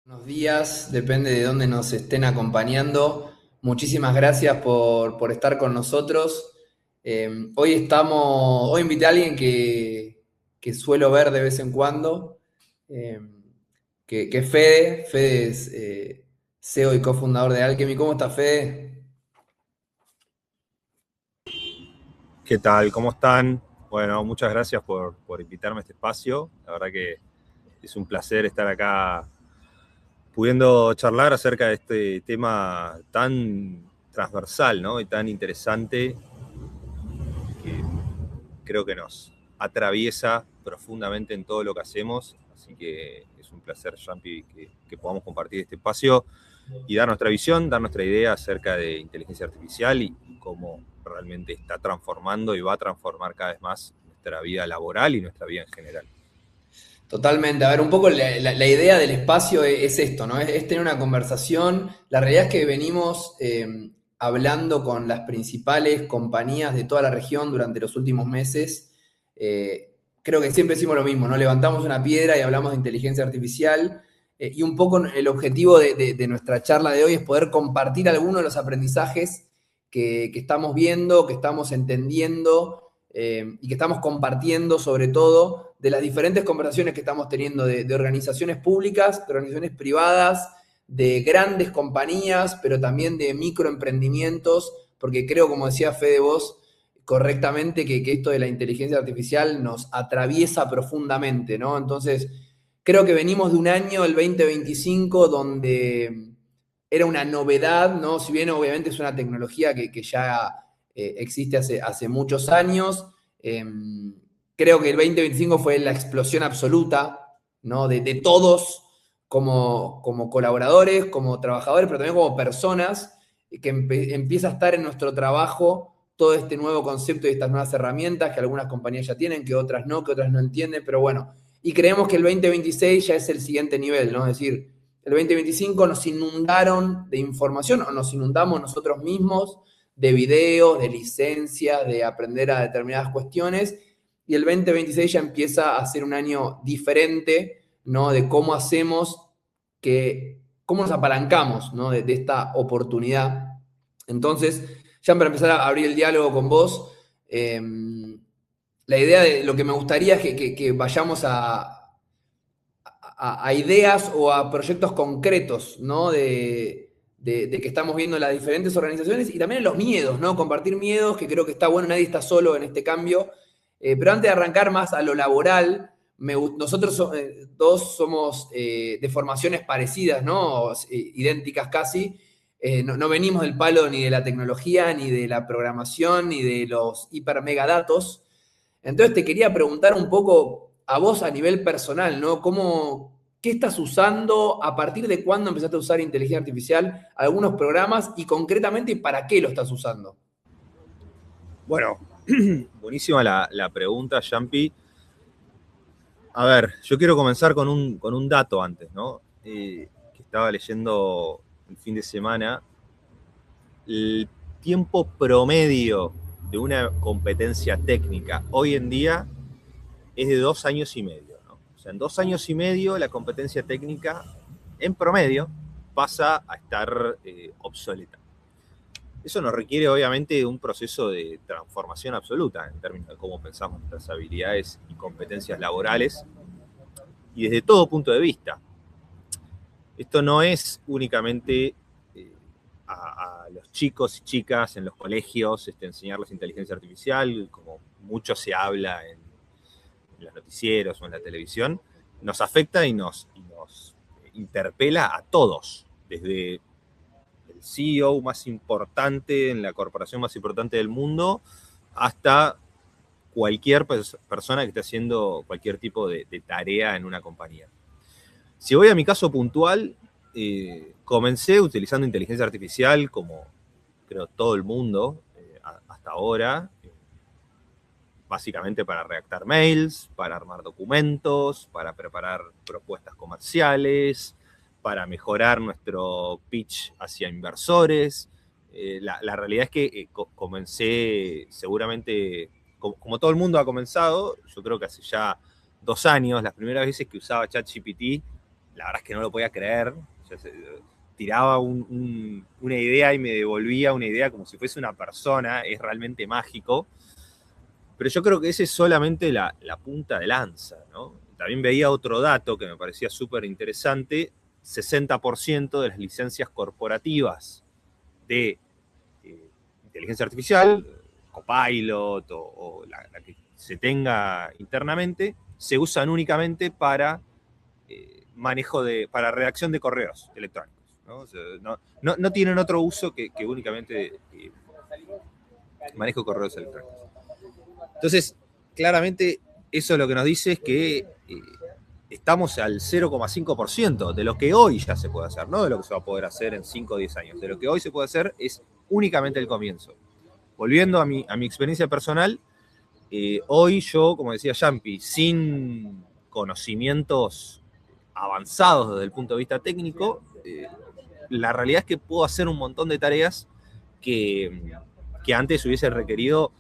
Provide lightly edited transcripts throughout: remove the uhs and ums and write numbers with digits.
Buenos días, depende de dónde nos estén acompañando. Muchísimas gracias por estar con nosotros. Hoy invité a alguien que suelo ver de vez en cuando, eh, que es Fede. Fede es CEO y cofundador de Alchemy. ¿Cómo está, Fede? ¿Qué tal? ¿Cómo están? Bueno, muchas gracias por invitarme a este espacio. La verdad que es un placer estar acá pudiendo charlar acerca de este tema tan transversal, ¿no? Y tan interesante que creo que nos atraviesa profundamente en todo lo que hacemos. Así que es un placer, Jampi, que podamos compartir este espacio y dar nuestra visión, dar nuestra idea acerca de inteligencia artificial y cómo realmente está transformando y va a transformar cada vez más nuestra vida laboral y nuestra vida en general. Totalmente. A ver, un poco la idea del espacio es esto, ¿no? Es tener una conversación. La realidad es que venimos hablando con las principales compañías de toda la región durante los últimos meses. Creo que siempre decimos lo mismo, ¿no? Levantamos una piedra y hablamos de inteligencia artificial. Y un poco el objetivo de nuestra charla de hoy es poder compartir algunos de los aprendizajes que estamos viendo, que estamos entendiendo y que estamos compartiendo sobre todo de las diferentes conversaciones que estamos teniendo de organizaciones públicas, de organizaciones privadas, de grandes compañías, pero también de microemprendimientos, porque creo, como decía Fede vos, correctamente, que esto de la inteligencia artificial nos atraviesa profundamente, ¿no? Entonces, creo que venimos de un año, el 2025, donde era una novedad, ¿no? Si bien obviamente es una tecnología que ya existe hace muchos años. Creo que el 2025 fue la explosión absoluta, ¿no? De todos como colaboradores, como trabajadores, pero también como personas, que empieza a estar en nuestro trabajo todo este nuevo concepto y estas nuevas herramientas que algunas compañías ya tienen, que otras no entienden, pero bueno. Y creemos que el 2026 ya es el siguiente nivel, ¿no? Es decir, el 2025 nos inundaron de información o nos inundamos nosotros mismos de videos, de licencias, de aprender a determinadas cuestiones. Y el 2026 ya empieza a ser un año diferente, ¿no? De cómo hacemos cómo nos apalancamos, ¿no? De esta oportunidad. Entonces, ya para empezar a abrir el diálogo con vos, la idea de lo que me gustaría es que vayamos a ideas o a proyectos concretos, ¿no? De que estamos viendo en las diferentes organizaciones y también en los miedos, ¿no? Compartir miedos, que creo que está bueno, nadie está solo en este cambio. Pero antes de arrancar más a lo laboral, nosotros dos somos de formaciones parecidas, ¿no? Idénticas casi. No venimos del palo ni de la tecnología, ni de la programación, ni de los hiper mega datos. Entonces te quería preguntar un poco a vos a nivel personal, ¿no? ¿Qué estás usando? ¿A partir de cuándo empezaste a usar inteligencia artificial? Algunos programas y concretamente para qué lo estás usando. Bueno, buenísima la pregunta, Jampi. A ver, yo quiero comenzar con un dato antes, ¿no? Que estaba leyendo el fin de semana. El tiempo promedio de una competencia técnica hoy en día es de 2 años y medio, ¿no? O sea, en 2 años y medio la competencia técnica, en promedio, pasa a estar obsoleta. Eso nos requiere, obviamente, de un proceso de transformación absoluta en términos de cómo pensamos nuestras habilidades y competencias laborales y desde todo punto de vista. Esto no es únicamente a los chicos y chicas en los colegios enseñarles inteligencia artificial, como mucho se habla en los noticieros o en la televisión, nos afecta y nos interpela a todos, desde el CEO más importante en la corporación más importante del mundo hasta cualquier persona que esté haciendo cualquier tipo de tarea en una compañía. Si voy a mi caso puntual, comencé utilizando inteligencia artificial como creo todo el mundo hasta ahora, básicamente para redactar mails, para armar documentos, para preparar propuestas comerciales, para mejorar nuestro pitch hacia inversores. La realidad es que comencé seguramente, como todo el mundo ha comenzado, yo creo que hace ya 2 años, las primeras veces que usaba ChatGPT, la verdad es que no lo podía creer. Yo tiraba una idea y me devolvía una idea como si fuese una persona, es realmente mágico. Pero yo creo que ese es solamente la punta de lanza, ¿no? También veía otro dato que me parecía súper interesante: 60% de las licencias corporativas de inteligencia artificial, Copilot o la que se tenga internamente, se usan únicamente para para redacción de correos electrónicos, ¿no? O sea, no tienen otro uso que únicamente manejo de correos electrónicos. Entonces, claramente, eso lo que nos dice es que estamos al 0,5% de lo que hoy ya se puede hacer, no de lo que se va a poder hacer en 5 o 10 años. De lo que hoy se puede hacer es únicamente el comienzo. Volviendo a mi experiencia personal, hoy yo, como decía Jampi, sin conocimientos avanzados desde el punto de vista técnico, la realidad es que puedo hacer un montón de tareas que antes hubiesen requerido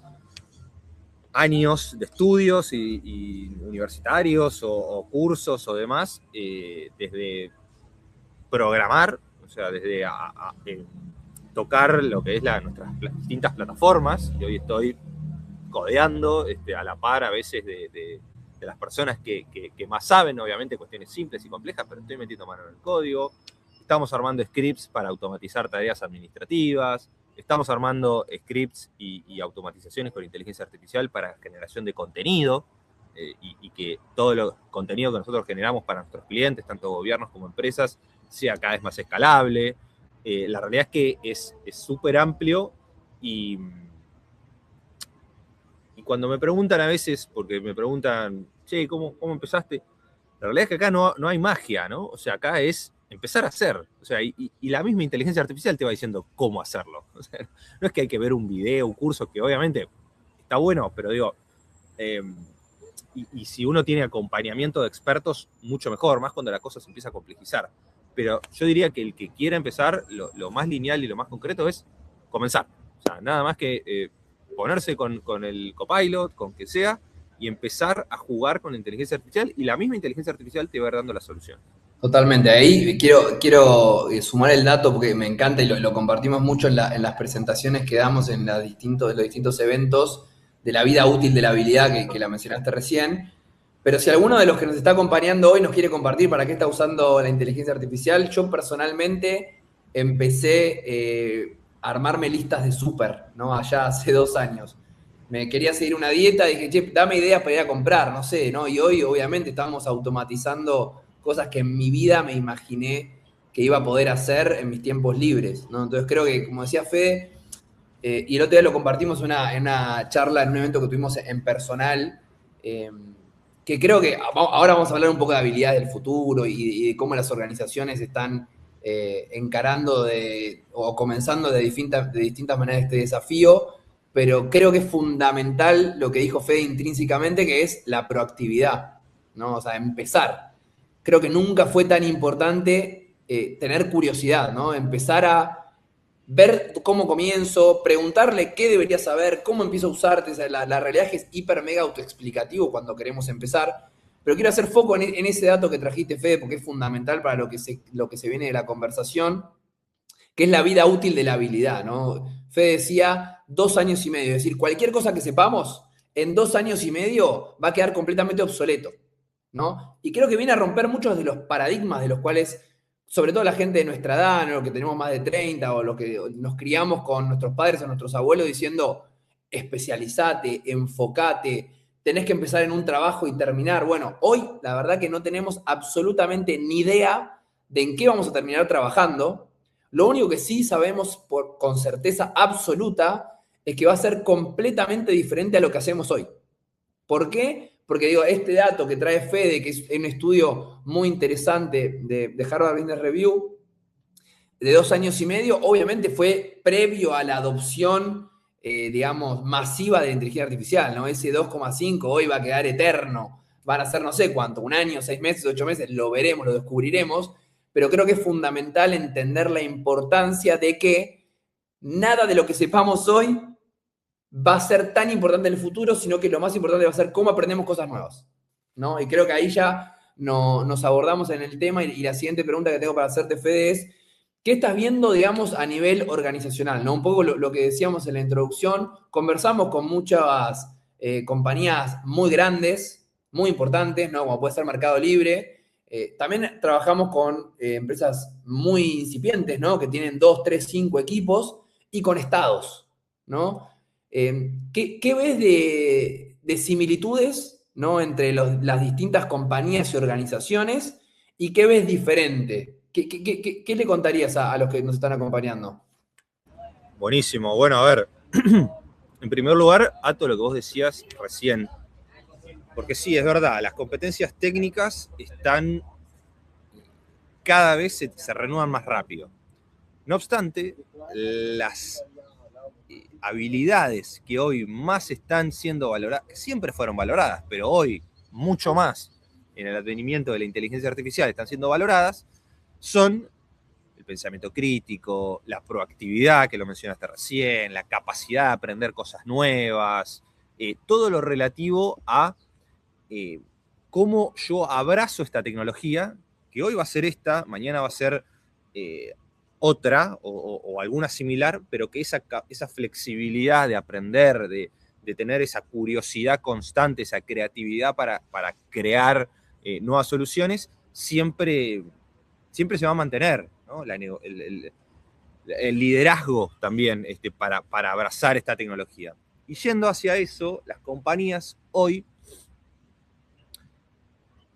años de estudios y universitarios o cursos o demás, desde programar, o sea, desde tocar lo que es nuestras distintas plataformas, y hoy estoy codeando a la par a veces de las personas que más saben, obviamente cuestiones simples y complejas, pero estoy metiendo mano en el código. Estamos armando scripts para automatizar tareas administrativas, estamos armando scripts y automatizaciones con inteligencia artificial para generación de contenido, y que todo el contenido que nosotros generamos para nuestros clientes, tanto gobiernos como empresas, sea cada vez más escalable. La realidad es que es súper amplio y cuando me preguntan a veces, porque me preguntan, che, ¿cómo empezaste? La realidad es que acá no hay magia, ¿no? O sea, acá es empezar a hacer. O sea, y la misma inteligencia artificial te va diciendo cómo hacerlo. O sea, no es que hay que ver un video, un curso, que obviamente está bueno, pero digo, y si uno tiene acompañamiento de expertos, mucho mejor, más cuando la cosa se empieza a complejizar. Pero yo diría que el que quiera empezar, lo más lineal y lo más concreto es comenzar. O sea, nada más que ponerse con el Copilot, con que sea, y empezar a jugar con la inteligencia artificial, y la misma inteligencia artificial te va a ir dando la solución. Totalmente. Ahí quiero sumar el dato porque me encanta y lo compartimos mucho en las presentaciones que damos en los distintos eventos de la vida útil de la habilidad que la mencionaste recién. Pero si alguno de los que nos está acompañando hoy nos quiere compartir para qué está usando la inteligencia artificial, yo personalmente empecé a armarme listas de súper, ¿no? Allá hace 2 años. Me quería seguir una dieta, dije, che, dame ideas para ir a comprar, no sé, ¿no? Y hoy obviamente estamos automatizando cosas que en mi vida me imaginé que iba a poder hacer en mis tiempos libres, ¿no? Entonces creo que, como decía Fede, y el otro día lo compartimos en una charla, en un evento que tuvimos en personal, que creo que ahora vamos a hablar un poco de habilidades del futuro y de cómo las organizaciones están encarando o comenzando de distintas maneras este desafío, pero creo que es fundamental lo que dijo Fede intrínsecamente, que es la proactividad, ¿no? O sea, empezar. Creo que nunca fue tan importante tener curiosidad, ¿no? Empezar a ver cómo comienzo, preguntarle qué debería saber, cómo empiezo a usarte. O sea, la realidad es que es hiper mega autoexplicativo cuando queremos empezar. Pero quiero hacer foco en ese dato que trajiste, Fede, porque es fundamental para lo que se viene de la conversación, que es la vida útil de la habilidad, ¿no? Fede decía 2 años y medio, es decir, cualquier cosa que sepamos, en 2 años y medio va a quedar completamente obsoleto, ¿no? Y creo que viene a romper muchos de los paradigmas de los cuales, sobre todo la gente de nuestra edad, ¿no? Los que tenemos más de 30 o los que nos criamos con nuestros padres o nuestros abuelos diciendo, especializate, enfocate, tenés que empezar en un trabajo y terminar. Bueno, hoy la verdad que no tenemos absolutamente ni idea de en qué vamos a terminar trabajando. Lo único que sí sabemos con certeza absoluta es que va a ser completamente diferente a lo que hacemos hoy. ¿Por qué? Porque digo, este dato que trae Fede, que es un estudio muy interesante de Harvard Business Review, de 2 años y medio, obviamente fue previo a la adopción, digamos, masiva de la inteligencia artificial, ¿no? Ese 2,5 hoy va a quedar eterno, van a ser no sé cuánto, 1 año, 6 meses, 8 meses, lo veremos, lo descubriremos, pero creo que es fundamental entender la importancia de que nada de lo que sepamos hoy va a ser tan importante en el futuro, sino que lo más importante va a ser cómo aprendemos cosas nuevas, ¿no? Y creo que ahí ya nos abordamos en el tema y la siguiente pregunta que tengo para hacerte, Fede, es, ¿qué estás viendo, digamos, a nivel organizacional? ¿No? Un poco lo que decíamos en la introducción, conversamos con muchas compañías muy grandes, muy importantes, ¿no? Como puede ser Mercado Libre. También trabajamos con empresas muy incipientes, ¿no? Que tienen 2, 3, 5 equipos y con estados, ¿no? ¿Qué ves de similitudes, ¿no? Entre las distintas compañías y organizaciones y qué ves diferente? ¿Qué le contarías a los que nos están acompañando? Buenísimo. Bueno, a ver, en primer lugar, ato lo que vos decías recién, porque sí, es verdad, las competencias técnicas están cada vez se renuevan más rápido. No obstante, las habilidades que hoy más están siendo valoradas, que siempre fueron valoradas, pero hoy mucho más en el advenimiento de la inteligencia artificial están siendo valoradas, son el pensamiento crítico, la proactividad, que lo mencionaste recién, la capacidad de aprender cosas nuevas, todo lo relativo a cómo yo abrazo esta tecnología, que hoy va a ser esta, mañana va a ser otra o alguna similar, pero que esa flexibilidad de aprender, de tener esa curiosidad constante, esa creatividad para crear nuevas soluciones, siempre se va a mantener, ¿no? El liderazgo también para abrazar esta tecnología. Y yendo hacia eso, las compañías hoy,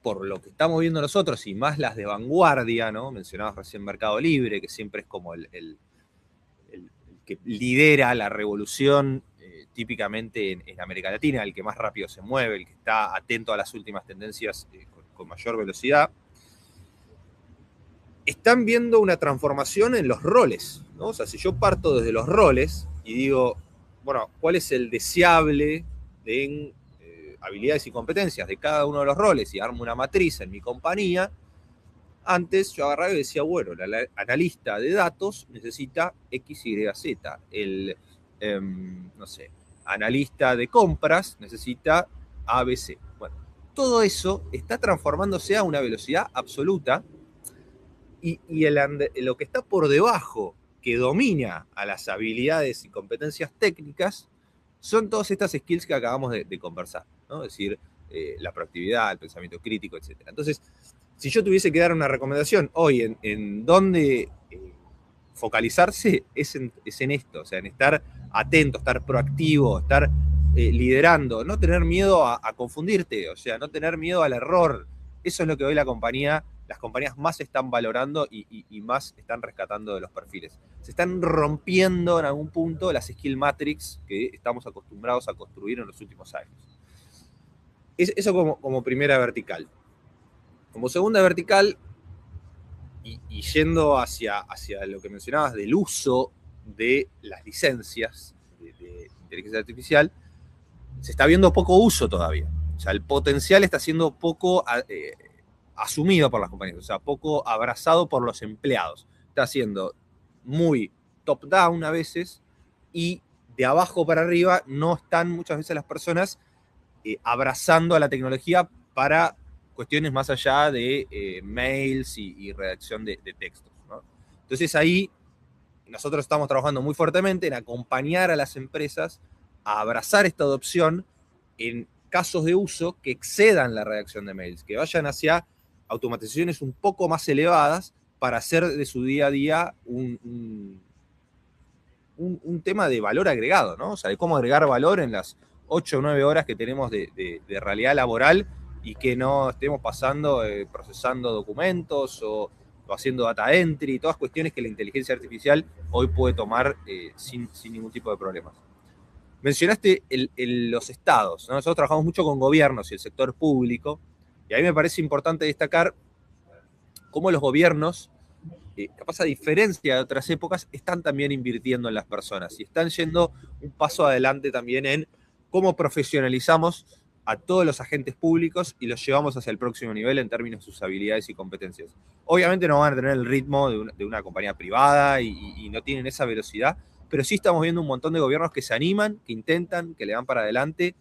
por lo que estamos viendo nosotros, y más las de vanguardia, ¿no? Mencionabas recién Mercado Libre, que siempre es como el que lidera la revolución típicamente en América Latina, el que más rápido se mueve, el que está atento a las últimas tendencias con mayor velocidad. Están viendo una transformación en los roles, ¿no? O sea, si yo parto desde los roles y digo, bueno, ¿cuál es el deseable en habilidades y competencias de cada uno de los roles y armo una matriz en mi compañía? Antes yo agarraba y decía, bueno, el analista de datos necesita X, Y, Z. El, no sé, analista de compras necesita ABC. Bueno, todo eso está transformándose a una velocidad absoluta y lo que está por debajo, que domina a las habilidades y competencias técnicas, son todas estas skills que acabamos de conversar, ¿no? Es decir, la proactividad, el pensamiento crítico, etc. Entonces, si yo tuviese que dar una recomendación hoy en dónde focalizarse, es en esto, o sea, en estar atento, estar proactivo, estar liderando, no tener miedo a confundirte, o sea, no tener miedo al error. Eso es lo que hoy las compañías más están valorando y más están rescatando de los perfiles. Se están rompiendo en algún punto las skill matrix que estamos acostumbrados a construir en los últimos años. Eso como primera vertical. Como segunda vertical, y yendo hacia lo que mencionabas del uso de las licencias de inteligencia artificial, se está viendo poco uso todavía. O sea, el potencial está siendo poco asumido por las compañías, o sea, poco abrazado por los empleados. Está siendo muy top-down a veces y de abajo para arriba no están muchas veces las personas abrazando a la tecnología para cuestiones más allá de mails y redacción de textos, ¿no? Entonces ahí nosotros estamos trabajando muy fuertemente en acompañar a las empresas a abrazar esta adopción en casos de uso que excedan la redacción de mails, que vayan hacia automatizaciones un poco más elevadas para hacer de su día a día un tema de valor agregado, ¿no? O sea, de cómo agregar valor en las 8 o 9 horas que tenemos de realidad laboral y que no estemos pasando, procesando documentos o haciendo data entry, todas cuestiones que la inteligencia artificial hoy puede tomar sin ningún tipo de problemas. Mencionaste los estados, ¿no? Nosotros trabajamos mucho con gobiernos y el sector público, y a mí me parece importante destacar cómo los gobiernos, capaz a diferencia de otras épocas, están también invirtiendo en las personas y están yendo un paso adelante también en cómo profesionalizamos a todos los agentes públicos y los llevamos hacia el próximo nivel en términos de sus habilidades y competencias. Obviamente no van a tener el ritmo de una compañía privada y no tienen esa velocidad, pero sí estamos viendo un montón de gobiernos que se animan, que intentan, que le dan para adelante,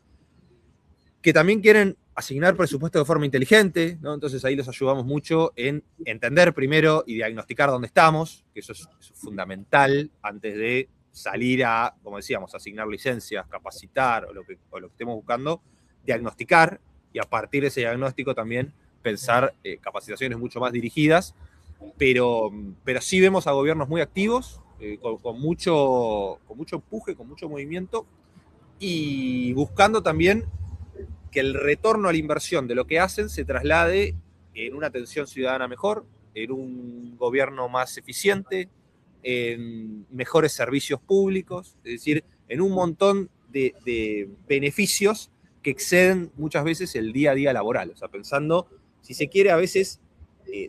que también quieren asignar presupuesto de forma inteligente, ¿no? Entonces ahí los ayudamos mucho en entender primero y diagnosticar dónde estamos, que eso es fundamental antes de salir a, como decíamos, asignar licencias, capacitar o lo que estemos buscando, diagnosticar y a partir de ese diagnóstico también pensar capacitaciones mucho más dirigidas, pero sí vemos a gobiernos muy activos, con mucho empuje, con mucho movimiento y buscando también que el retorno a la inversión de lo que hacen se traslade en una atención ciudadana mejor, en un gobierno más eficiente, en mejores servicios públicos, es decir, en un montón de beneficios que exceden muchas veces el día a día laboral. O sea, pensando, si se quiere, a veces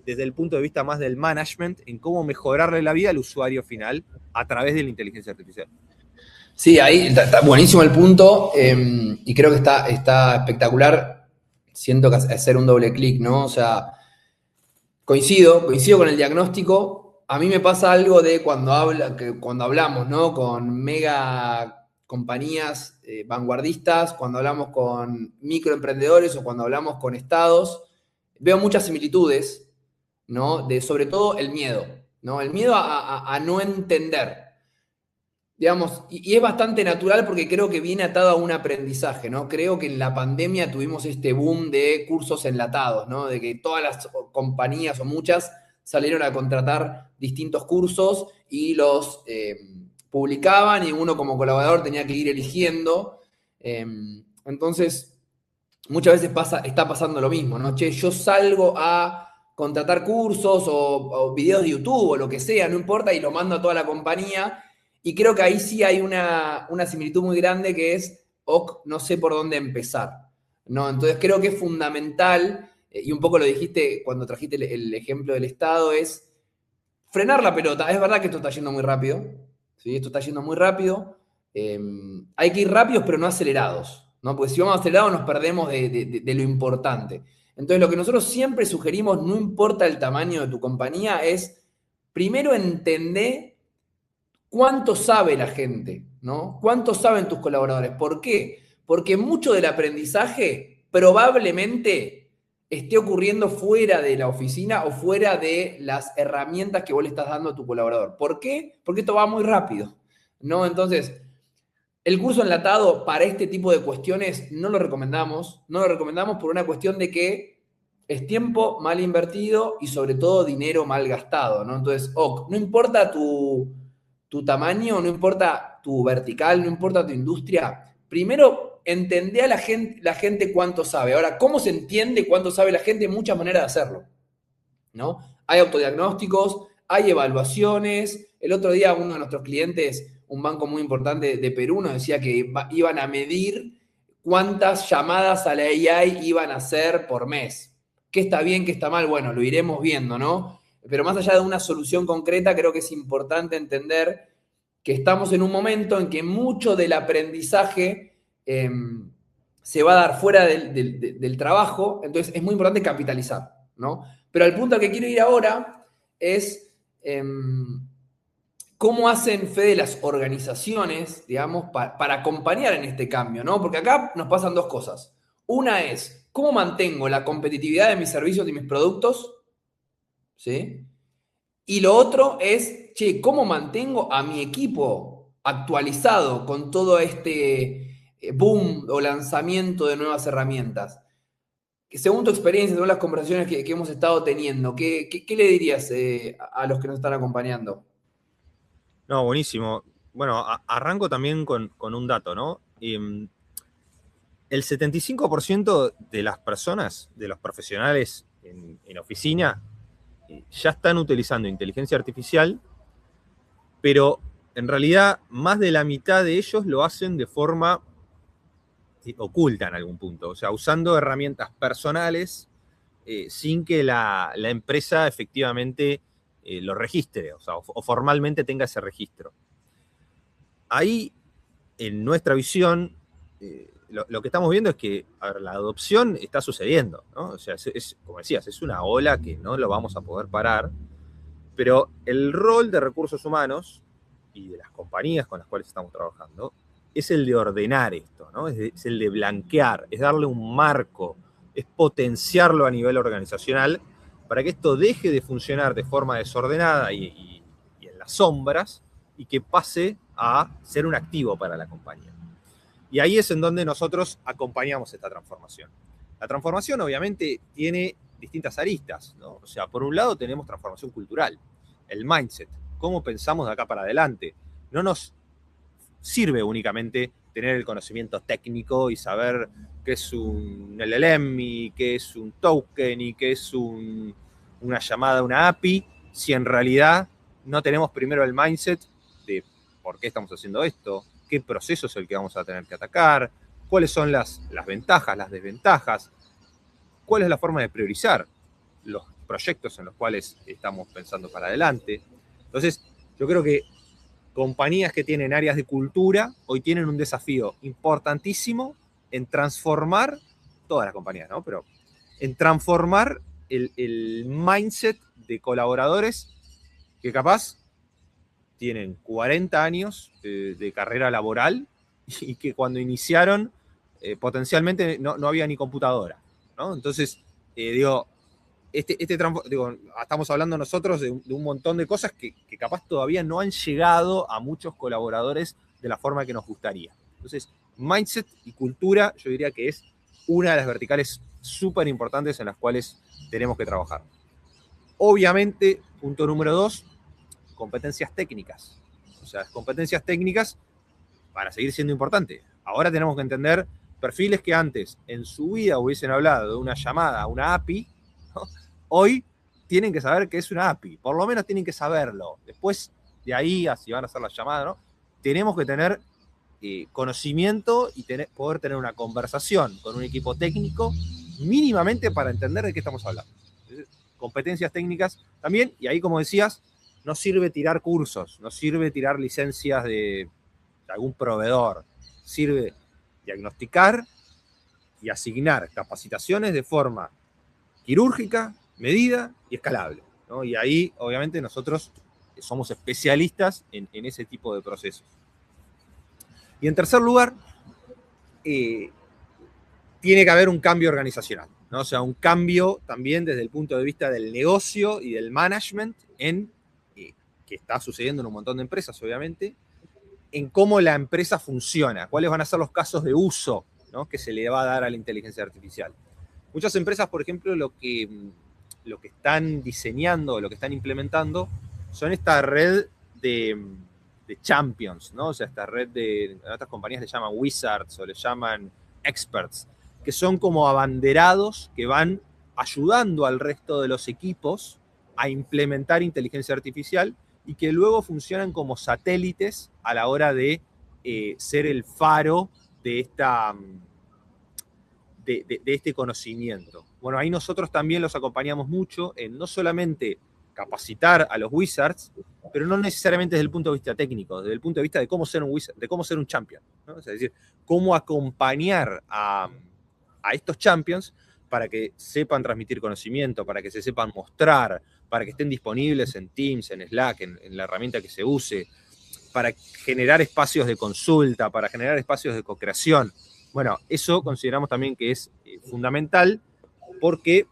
desde el punto de vista más del management, en cómo mejorarle la vida al usuario final a través de la inteligencia artificial. Sí, ahí está buenísimo el punto y creo que está espectacular. Siento que hacer un doble clic, ¿no? O sea, coincido con el diagnóstico. A mí me pasa algo de cuando hablamos, ¿no? Con mega compañías vanguardistas, cuando hablamos con microemprendedores o cuando hablamos con estados, veo muchas similitudes, ¿no? De sobre todo el miedo, ¿no? El miedo a no entender. Digamos, y es bastante natural porque creo que viene atado a un aprendizaje, ¿no? Creo que en la pandemia tuvimos este boom de cursos enlatados, ¿no? De que todas las compañías o muchas salieron a contratar distintos cursos y los publicaban y uno como colaborador tenía que ir eligiendo. Entonces, muchas veces está pasando lo mismo, ¿no? Che, yo salgo a contratar cursos o videos de YouTube o lo que sea, no importa, y lo mando a toda la compañía. Y creo que ahí sí hay una similitud muy grande que es, ok, no sé por dónde empezar, ¿no? Entonces creo que es fundamental, y un poco lo dijiste cuando trajiste el ejemplo del Estado, es frenar la pelota. Es verdad que esto está yendo muy rápido, ¿sí? Esto está yendo muy rápido. Hay que ir rápidos, pero no acelerados, ¿no? Porque si vamos acelerados nos perdemos de lo importante. Entonces lo que nosotros siempre sugerimos, no importa el tamaño de tu compañía, es primero entender cuánto sabe la gente, ¿no? ¿Cuánto saben tus colaboradores? ¿Por qué? Porque mucho del aprendizaje probablemente esté ocurriendo fuera de la oficina o fuera de las herramientas que vos le estás dando a tu colaborador. ¿Por qué? Porque esto va muy rápido, ¿no? Entonces, el curso enlatado para este tipo de cuestiones no lo recomendamos. No lo recomendamos por una cuestión de que es tiempo mal invertido y sobre todo dinero mal gastado, ¿no? Entonces, no importa tu tamaño, no importa tu vertical, no importa tu industria. Primero, entendé a la gente cuánto sabe. Ahora, ¿cómo se entiende cuánto sabe la gente? Muchas maneras de hacerlo, ¿no? Hay autodiagnósticos, hay evaluaciones. El otro día uno de nuestros clientes, un banco muy importante de Perú, nos decía que iban a medir cuántas llamadas a la AI iban a hacer por mes. ¿Qué está bien, qué está mal? Bueno, lo iremos viendo, ¿no? Pero más allá de una solución concreta, creo que es importante entender que estamos en un momento en que mucho del aprendizaje se va a dar fuera del trabajo, entonces es muy importante capitalizar, ¿no? Pero al punto al que quiero ir ahora es cómo hacen Fede las organizaciones, digamos, para acompañar en este cambio, ¿no? Porque acá nos pasan dos cosas. Una es, ¿cómo mantengo la competitividad de mis servicios y mis productos? ¿Sí? Y lo otro es, che, ¿cómo mantengo a mi equipo actualizado con todo este boom o lanzamiento de nuevas herramientas? Según tu experiencia, según las conversaciones que hemos estado teniendo, ¿qué le dirías a los que nos están acompañando? No, buenísimo. Bueno, arranco también con un dato, ¿no? El 75% de las personas, de los profesionales en oficina, ya están utilizando inteligencia artificial, pero en realidad más de la mitad de ellos lo hacen de forma oculta en algún punto, o sea, usando herramientas personales sin que la empresa efectivamente lo registre, o sea, o formalmente tenga ese registro. Ahí, en nuestra visión, lo que estamos viendo es que, a ver, la adopción está sucediendo, ¿no? O sea, como decías, es una ola que no lo vamos a poder parar, pero el rol de recursos humanos y de las compañías con las cuales estamos trabajando es el de ordenar esto, ¿no? Es el de blanquear, es darle un marco es potenciarlo a nivel organizacional para que esto deje de funcionar de forma desordenada y en las sombras y que pase a ser un activo para la compañía. Y ahí es en donde nosotros acompañamos esta transformación. La transformación obviamente tiene distintas aristas, ¿no? O sea, por un lado tenemos transformación cultural, el mindset, cómo pensamos de acá para adelante. No nos sirve únicamente tener el conocimiento técnico y saber qué es un LLM y qué es un token y qué es una llamada a una API, si en realidad no tenemos primero el mindset de por qué estamos haciendo esto, qué proceso es el que vamos a tener que atacar, cuáles son las ventajas, las desventajas, cuál es la forma de priorizar los proyectos en los cuales estamos pensando para adelante. Entonces, yo creo que compañías que tienen áreas de cultura hoy tienen un desafío importantísimo en transformar, todas las compañías, ¿no? Pero en transformar el mindset de colaboradores que capaz tienen 40 años de carrera laboral y que cuando iniciaron potencialmente no había ni computadora, ¿no? Entonces, digo, estamos hablando nosotros de un montón de cosas que capaz todavía no han llegado a muchos colaboradores de la forma que nos gustaría. Entonces, mindset y cultura, yo diría que es una de las verticales súper importantes en las cuales tenemos que trabajar. Obviamente, punto número 2, competencias técnicas. O sea, las competencias técnicas van a seguir siendo importantes. Ahora tenemos que entender perfiles que antes en su vida hubiesen hablado de una llamada a una API, ¿no? Hoy tienen que saber qué es una API. Por lo menos tienen que saberlo. Después de ahí, así van a hacer las llamadas, ¿no? Tenemos que tener conocimiento y poder tener una conversación con un equipo técnico mínimamente para entender de qué estamos hablando. Competencias técnicas también, y ahí, como decías, no sirve tirar cursos, no sirve tirar licencias de algún proveedor, sirve diagnosticar y asignar capacitaciones de forma quirúrgica, medida y escalable, ¿no? Y ahí, obviamente, nosotros somos especialistas en ese tipo de procesos. Y en tercer lugar, tiene que haber un cambio organizacional, ¿no? O sea, un cambio también desde el punto de vista del negocio y del management que está sucediendo en un montón de empresas, obviamente, en cómo la empresa funciona, cuáles van a ser los casos de uso, ¿no?, que se le va a dar a la inteligencia artificial. Muchas empresas, por ejemplo, lo que están diseñando, lo que están implementando, son esta red de champions, ¿no? O sea, esta red a otras compañías le llaman wizards o le llaman experts, que son como abanderados que van ayudando al resto de los equipos a implementar inteligencia artificial y que luego funcionan como satélites a la hora de ser el faro de este conocimiento. Bueno, ahí nosotros también los acompañamos mucho en no solamente capacitar a los wizards, pero no necesariamente desde el punto de vista técnico, desde el punto de vista de cómo ser un wizard, de cómo ser un champion, ¿no? Es decir, cómo acompañar a estos champions para que sepan transmitir conocimiento, para que se sepan mostrar, para que estén disponibles en Teams, en Slack, en la herramienta que se use, para generar espacios de consulta, para generar espacios de co-creación. Bueno, eso consideramos también que es fundamental porque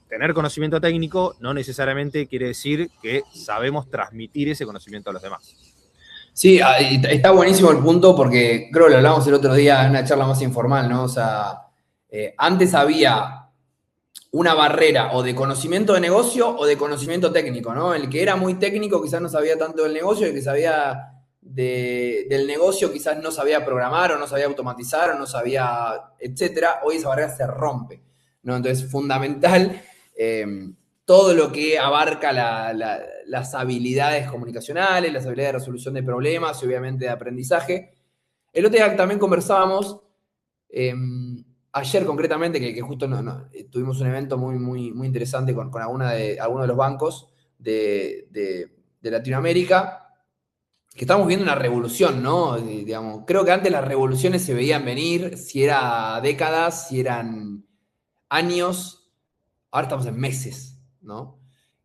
tener conocimiento técnico no necesariamente quiere decir que sabemos transmitir ese conocimiento a los demás. Sí, está buenísimo el punto porque creo que lo hablamos el otro día en una charla más informal, ¿no? O sea, antes había una barrera o de conocimiento de negocio o de conocimiento técnico, ¿no? El que era muy técnico quizás no sabía tanto del negocio, y el que sabía del negocio quizás no sabía programar o no sabía automatizar o no sabía, etcétera. Hoy esa barrera se rompe, ¿no? Entonces, fundamental todo lo que abarca las habilidades comunicacionales, las habilidades de resolución de problemas y obviamente de aprendizaje. El otro día también conversábamos, ayer concretamente, que justo tuvimos un evento muy interesante con algunos de los bancos de Latinoamérica, que estamos viendo una revolución, ¿no? Digamos, creo que antes las revoluciones se veían venir, si era décadas, si eran años, ahora estamos en meses, ¿no?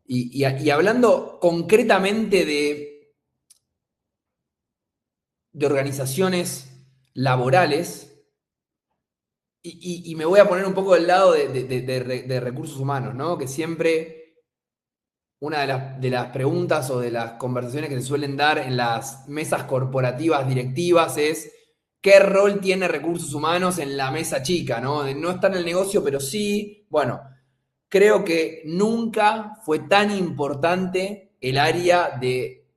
Y hablando concretamente de organizaciones laborales, y me voy a poner un poco del lado de recursos humanos, ¿no? Que siempre una de las preguntas o de las conversaciones que se suelen dar en las mesas corporativas directivas es ¿qué rol tiene recursos humanos en la mesa chica, ¿no? No está en el negocio, pero sí, bueno, creo que nunca fue tan importante el área de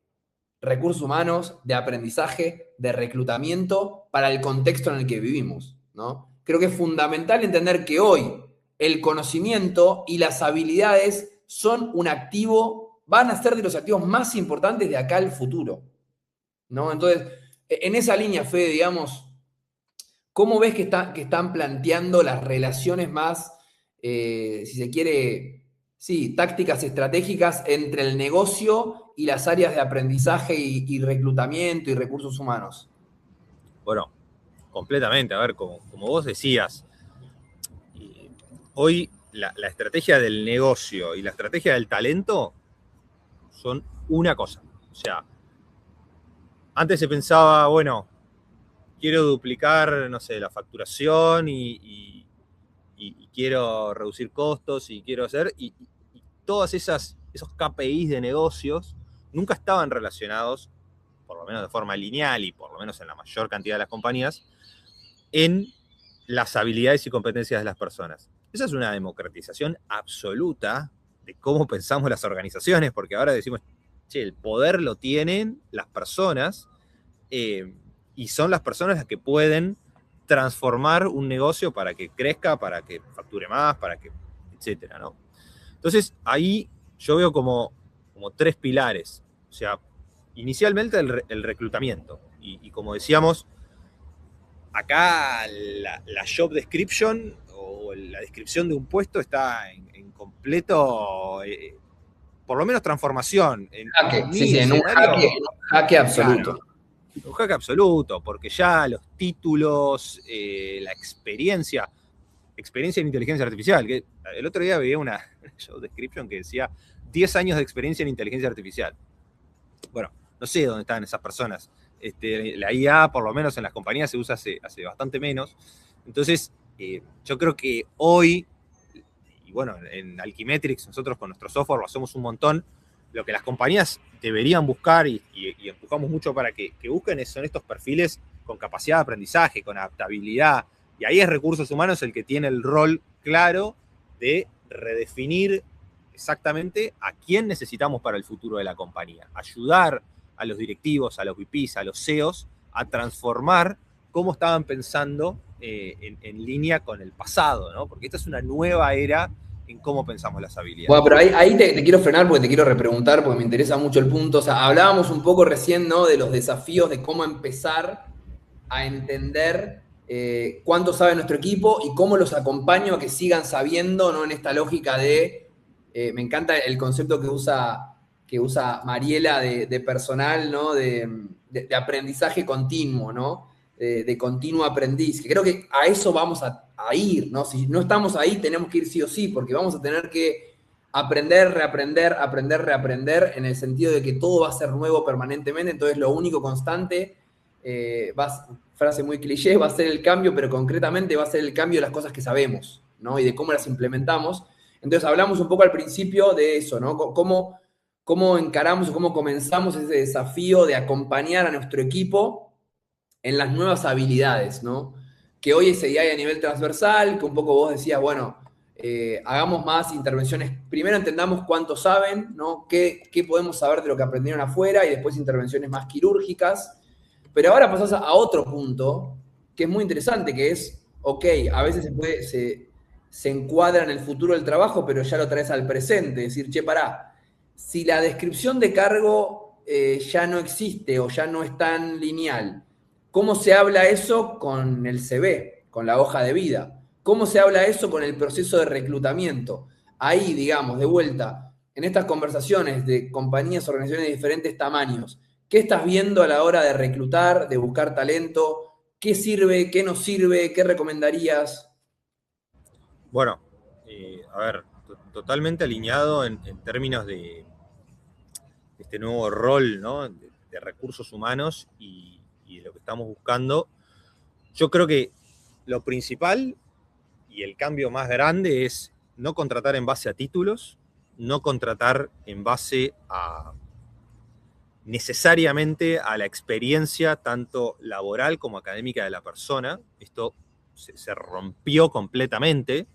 recursos humanos, de aprendizaje, de reclutamiento para el contexto en el que vivimos, ¿no? Creo que es fundamental entender que hoy el conocimiento y las habilidades son un activo, van a ser de los activos más importantes de acá al futuro, ¿no? Entonces, en esa línea, Fede, digamos, ¿cómo ves que están planteando las relaciones más, si se quiere, sí, tácticas estratégicas entre el negocio y las áreas de aprendizaje y reclutamiento y recursos humanos? Bueno, completamente. A ver, como vos decías, hoy la estrategia del negocio y la estrategia del talento son una cosa. O sea, antes se pensaba, bueno, quiero duplicar, no sé, la facturación y quiero reducir costos y quiero hacer, y todas esos KPIs de negocios nunca estaban relacionados, por lo menos de forma lineal y por lo menos en la mayor cantidad de las compañías, en las habilidades y competencias de las personas. Esa es una democratización absoluta de cómo pensamos las organizaciones, porque ahora decimos, che, el poder lo tienen las personas, y son las personas las que pueden transformar un negocio para que crezca, para que facture más, para que, etcétera, ¿no? Entonces, ahí yo veo como tres pilares. O sea, inicialmente el reclutamiento. Y como decíamos, acá la job description o la descripción de un puesto está en completo, por lo menos transformación. Jaque, En sí, mi sí, escenario, en un jaque absoluto. claro, un hack absoluto, porque ya los títulos, la experiencia en inteligencia artificial, que el otro día veía una job description que decía 10 años de experiencia en inteligencia artificial. Bueno, no sé dónde están esas personas. La IA, por lo menos en las compañías, se usa hace bastante menos. Entonces, yo creo que hoy, y bueno, en Alquimetrix, nosotros con nuestro software lo hacemos un montón, lo que las compañías deberían buscar y empujamos mucho para que busquen son estos perfiles con capacidad de aprendizaje, con adaptabilidad. Y ahí es recursos humanos el que tiene el rol claro de redefinir exactamente a quién necesitamos para el futuro de la compañía. Ayudar a los directivos, a los VPs, a los CEOs a transformar cómo estaban pensando en línea con el pasado, ¿no? Porque esta es una nueva era en cómo pensamos las Bueno, habilidades. pero ahí te quiero frenar porque te quiero repreguntar porque me interesa mucho el punto. O sea, hablábamos un poco recién, ¿no? De los desafíos de cómo empezar a entender cuánto sabe nuestro equipo y cómo los acompaño a que sigan sabiendo, ¿no? En esta lógica de, me encanta el concepto que usa Mariela de personal, ¿no? De aprendizaje continuo, ¿no? De continuo aprendiz, que creo que a eso vamos a ir, ¿no? Si no estamos ahí, tenemos que ir sí o sí, porque vamos a tener que aprender, reaprender, aprender, reaprender, en el sentido de que todo va a ser nuevo permanentemente, entonces lo único constante, frase muy cliché, va a ser el cambio, pero concretamente va a ser el cambio de las cosas que sabemos, ¿no? Y de cómo las implementamos. Entonces hablamos un poco al principio de eso, ¿no? Cómo encaramos o cómo comenzamos ese desafío de acompañar a nuestro equipo en las nuevas habilidades, ¿no? Que hoy se hay a nivel transversal, que un poco vos decías, bueno, hagamos más intervenciones, primero entendamos cuánto saben, ¿no? ¿Qué podemos saber de lo que aprendieron afuera y después intervenciones más quirúrgicas. Pero ahora pasás a otro punto que es muy interesante, que es, ok, a veces se encuadra en el futuro del trabajo, pero ya lo traes al presente, es decir, che, pará, si la descripción de cargo ya no existe o ya no es tan lineal, ¿cómo se habla eso con el CV, con la hoja de vida? ¿Cómo se habla eso con el proceso de reclutamiento? Ahí, digamos, de vuelta, en estas conversaciones de compañías, organizaciones de diferentes tamaños, ¿qué estás viendo a la hora de reclutar, de buscar talento? ¿Qué sirve? ¿Qué no sirve? ¿Qué recomendarías? Bueno, a ver, totalmente alineado en términos de este nuevo rol, ¿no? De recursos humanos y de lo que estamos buscando. Yo creo que lo principal y el cambio más grande es no contratar en base a títulos, no contratar en base a necesariamente a la experiencia tanto laboral como académica de la persona. Esto se rompió completamente.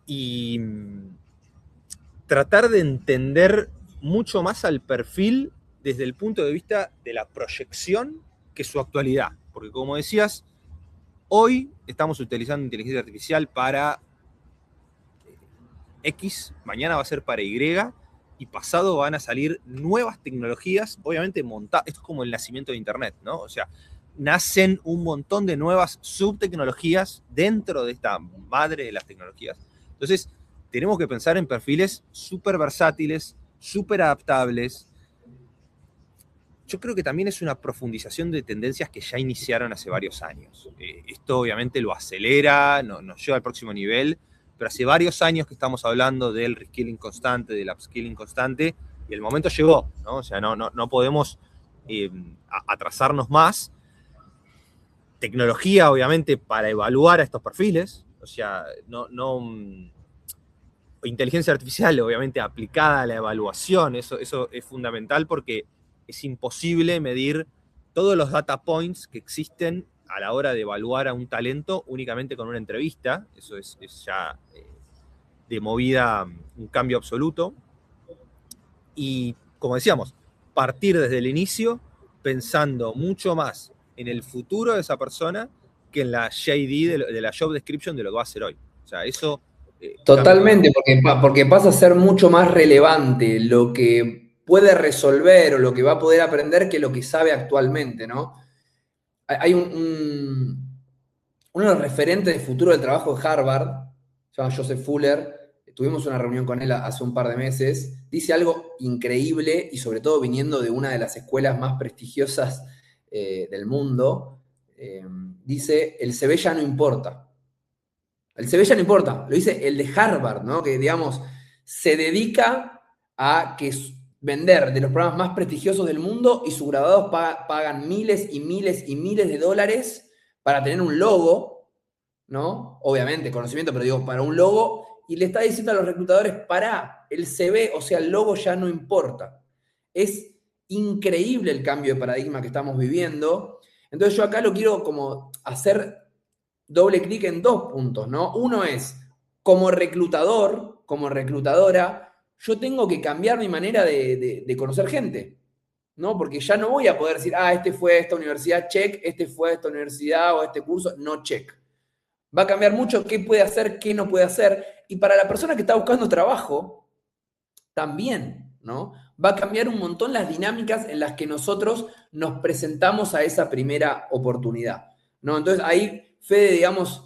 Y tratar de entender mucho más al perfil desde el punto de vista de la proyección que su actualidad. Porque como decías, hoy estamos utilizando inteligencia artificial para X, mañana va a ser para Y, y pasado van a salir nuevas tecnologías, obviamente montadas. Esto es como el nacimiento de Internet, ¿no? O sea, nacen un montón de nuevas subtecnologías dentro de esta madre de las tecnologías. Entonces, tenemos que pensar en perfiles súper versátiles, súper adaptables. Yo creo que también es una profundización de tendencias que ya iniciaron hace varios años. Esto obviamente lo acelera, nos lleva al próximo nivel, pero hace varios años que estamos hablando del reskilling constante, del upskilling constante, y el momento llegó, ¿no? O sea, no podemos atrasarnos más. Tecnología, obviamente, para evaluar a estos perfiles, o sea, inteligencia artificial, obviamente, aplicada a la evaluación, eso es fundamental porque es imposible medir todos los data points que existen a la hora de evaluar a un talento únicamente con una entrevista. Eso es ya de movida un cambio absoluto. Y, como decíamos, partir desde el inicio pensando mucho más en el futuro de esa persona que en la JD, de la job description de lo que va a hacer hoy. O sea, eso... Totalmente, porque pasa a ser mucho más relevante lo que puede resolver o lo que va a poder aprender que lo que sabe actualmente, ¿no? Hay uno de los referentes de futuro del trabajo de Harvard, se llama Joseph Fuller, tuvimos una reunión con él hace un par de meses, dice algo increíble y sobre todo viniendo de una de las escuelas más prestigiosas del mundo, dice, el CV ya no importa. El CV ya no importa, lo dice el de Harvard, ¿no? Que, digamos, se dedica a vender de los programas más prestigiosos del mundo y sus graduados pagan miles y miles y miles de dólares para tener un logo, ¿no? Obviamente, conocimiento, pero digo, para un logo, y le está diciendo a los reclutadores, pará, el CV, o sea, el logo ya no importa. Es increíble el cambio de paradigma que estamos viviendo. Entonces yo acá lo quiero como hacer doble clic en dos puntos, ¿no? Uno es, como reclutador, como reclutadora, yo tengo que cambiar mi manera de conocer gente, ¿no? Porque ya no voy a poder decir, este fue a esta universidad, check, este fue a esta universidad o a este curso, no check. Va a cambiar mucho qué puede hacer, qué no puede hacer. Y para la persona que está buscando trabajo, también, ¿no? Va a cambiar un montón las dinámicas en las que nosotros nos presentamos a esa primera oportunidad, ¿no? Entonces ahí, Fede, digamos,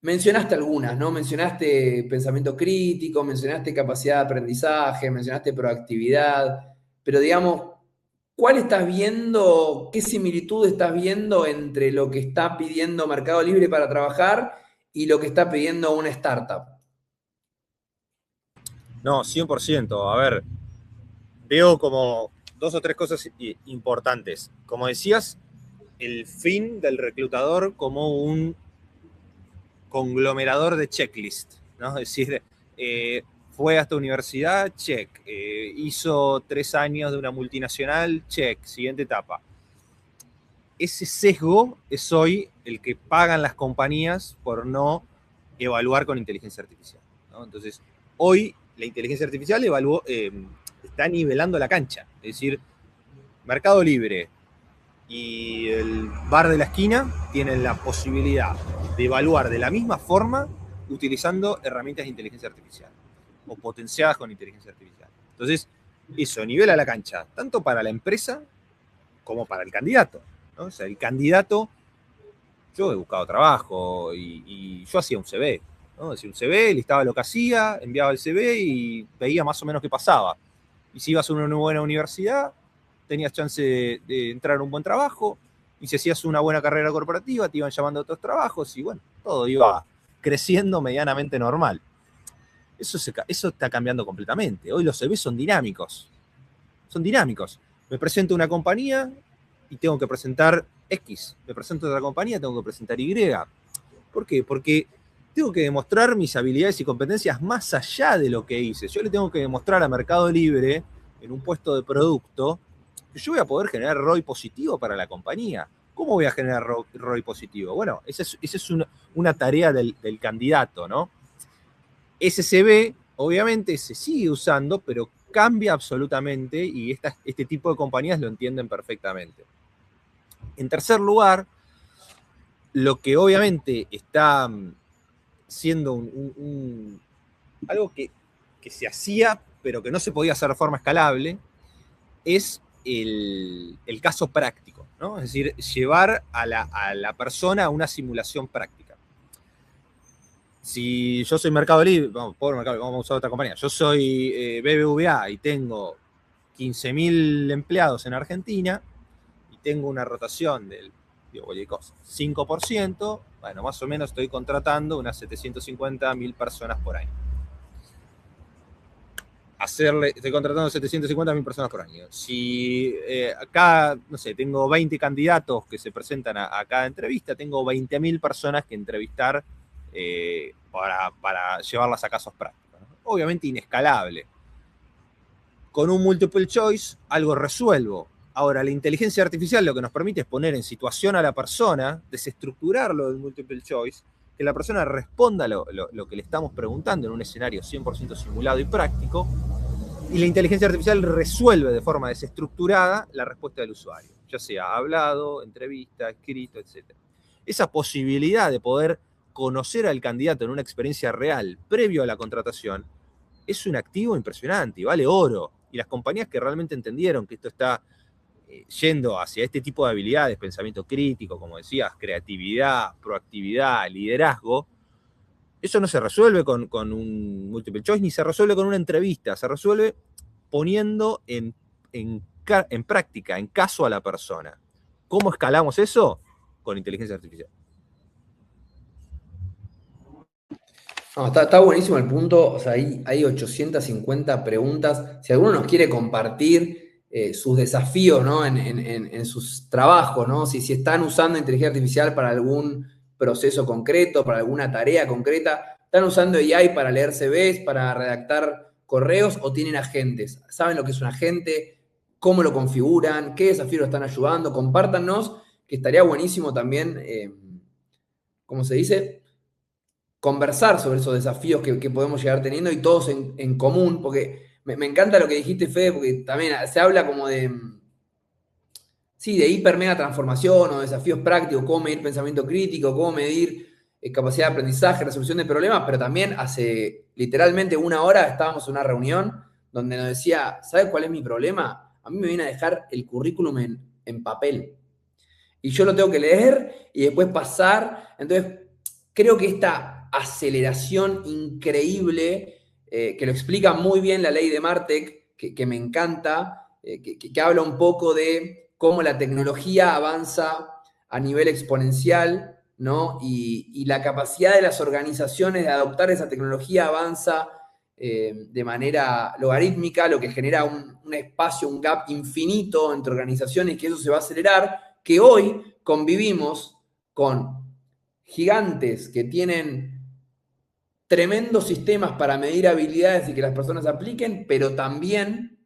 mencionaste algunas, ¿no? Mencionaste pensamiento crítico, mencionaste capacidad de aprendizaje, mencionaste proactividad, pero digamos, ¿cuál estás viendo, qué similitud estás viendo entre lo que está pidiendo Mercado Libre para trabajar y lo que está pidiendo una startup? No, 100%. A ver, veo como dos o tres cosas importantes. Como decías, el fin del reclutador como un conglomerador de checklist, ¿no? Es decir, fue a esta universidad, check. Hizo 3 años de una multinacional, check. Siguiente etapa. Ese sesgo es hoy el que pagan las compañías por no evaluar con inteligencia artificial, ¿no? Entonces, hoy la inteligencia artificial está nivelando la cancha. Es decir, Mercado Libre y el bar de la esquina tienen la posibilidad de evaluar de la misma forma utilizando herramientas de inteligencia artificial o potenciadas con inteligencia artificial. Entonces, eso nivela la cancha tanto para la empresa como para el candidato, ¿no? O sea, el candidato, yo he buscado trabajo y yo hacía un CV, ¿no? Decía un CV, listaba lo que hacía, enviaba el CV y veía más o menos qué pasaba. Y si ibas a una buena universidad, tenías chance de entrar a un buen trabajo, y si hacías una buena carrera corporativa, te iban llamando a otros trabajos, y bueno, todo iba creciendo medianamente normal. Eso está cambiando completamente. Hoy los CVs son dinámicos. Son dinámicos. Me presento a una compañía y tengo que presentar X. Me presento a otra compañía, tengo que presentar Y. ¿Por qué? Porque tengo que demostrar mis habilidades y competencias más allá de lo que hice. Yo le tengo que demostrar a Mercado Libre, en un puesto de producto, que yo voy a poder generar ROI positivo para la compañía. ¿Cómo voy a generar ROI positivo? Bueno, esa es una tarea del candidato, ¿no? SCB, obviamente, se sigue usando, pero cambia absolutamente y este tipo de compañías lo entienden perfectamente. En tercer lugar, lo que obviamente está siendo algo que se hacía, pero que no se podía hacer de forma escalable, es el caso práctico, ¿no? Es decir, llevar a la persona a una simulación práctica. Si yo soy Mercado Libre, vamos a usar otra compañía, yo soy BBVA y tengo 15.000 empleados en Argentina y tengo una rotación del 5%, bueno, más o menos estoy contratando unas 750.000 personas por año. Estoy contratando 750.000 personas por año. Si acá, no sé, tengo 20 candidatos que se presentan a cada entrevista, tengo 20.000 personas que entrevistar para llevarlas a casos prácticos, ¿no? Obviamente inescalable. Con un multiple choice algo resuelvo. Ahora, la inteligencia artificial lo que nos permite es poner en situación a la persona, desestructurarlo del multiple choice, que la persona responda lo que le estamos preguntando en un escenario 100% simulado y práctico, y la inteligencia artificial resuelve de forma desestructurada la respuesta del usuario, ya sea hablado, entrevista, escrito, etc. Esa posibilidad de poder conocer al candidato en una experiencia real previo a la contratación es un activo impresionante y vale oro. Y las compañías que realmente entendieron que esto está yendo hacia este tipo de habilidades, pensamiento crítico, como decías, creatividad, proactividad, liderazgo, eso no se resuelve con un multiple choice, ni se resuelve con una entrevista, se resuelve poniendo en práctica, en caso a la persona. ¿Cómo escalamos eso? Con inteligencia artificial. No, está buenísimo el punto. O sea, hay 850 preguntas. Si alguno nos quiere compartir sus desafíos, ¿no? en sus trabajos, ¿no? Si están usando inteligencia artificial para algún proceso concreto, para alguna tarea concreta, están usando AI para leer CVs, para redactar correos o tienen agentes. ¿Saben lo que es un agente? ¿Cómo lo configuran? ¿Qué desafíos lo están ayudando? Compártanos, que estaría buenísimo también, ¿cómo se dice? Conversar sobre esos desafíos que podemos llegar teniendo y todos en común, porque me encanta lo que dijiste, Fede, porque también se habla como sí, de hiper mega transformación o desafíos prácticos, cómo medir pensamiento crítico, cómo medir capacidad de aprendizaje, resolución de problemas, pero también hace literalmente una hora estábamos en una reunión donde nos decía, ¿sabes cuál es mi problema? A mí me viene a dejar el currículum en papel. Y yo lo tengo que leer y después pasar. Entonces, creo que esta aceleración increíble, que lo explica muy bien la ley de Martek, que me encanta, que habla un poco de cómo la tecnología avanza a nivel exponencial, ¿no? Y la capacidad de las organizaciones de adoptar esa tecnología avanza de manera logarítmica, lo que genera un espacio, un gap infinito entre organizaciones, que eso se va a acelerar, que hoy convivimos con gigantes que tienen tremendos sistemas para medir habilidades y que las personas apliquen, pero también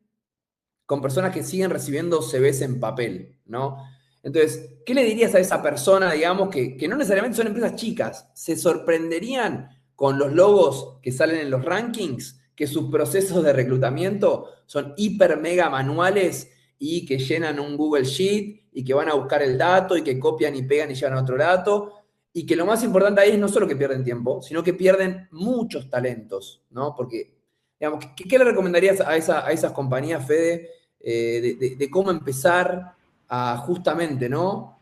con personas que siguen recibiendo CVs en papel, ¿no? Entonces, ¿qué le dirías a esa persona, digamos, que no necesariamente son empresas chicas? ¿Se sorprenderían con los logos que salen en los rankings, que sus procesos de reclutamiento son hiper mega manuales y que llenan un Google Sheet y que van a buscar el dato y que copian y pegan y llevan a otro dato? Y que lo más importante ahí es no solo que pierden tiempo, sino que pierden muchos talentos, ¿no? Porque, digamos, ¿qué le recomendarías a esas compañías, Fede, de cómo empezar a justamente, ¿no?